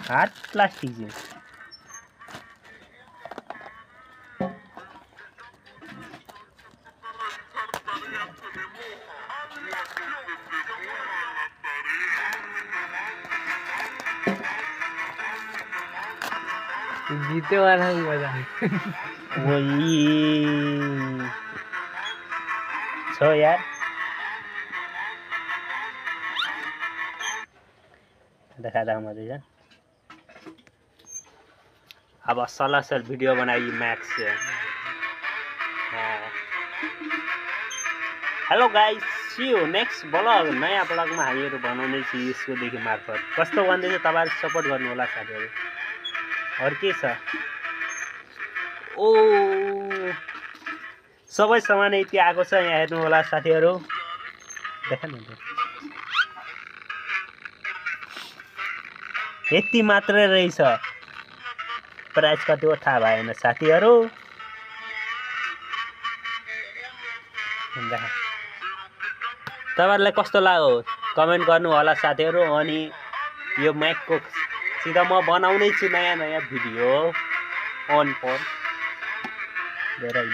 Hard plastic चाहिँ जीते वाला मजा वही छ यार देखा मजा है। अब सलासर वीडियो बनाई मैक्स से। Hello guys, see you next vlog. नयाँ ब्लगमा हामीहरू बनाउने छु यसको देखि मार्फत। कस्तो भन्दैछ तपाईहरु सपोर्ट गर्नु होला साथीहरु। अरु के छ? ओ सबै सामान यति आएको छ, यहाँ हेर्नु होला साथीहरु। देख न यति मात्रै रहेछ। प्राइस कति हो थाहा भएन साथीहरु। तपाईहरुलाई कस्तो लाग्यो कमेन्ट गर्नु होला साथीहरु। अनि यो माइकको सिधा म बनाउँदै छु नयाँ भिडियो अन फोन धेरै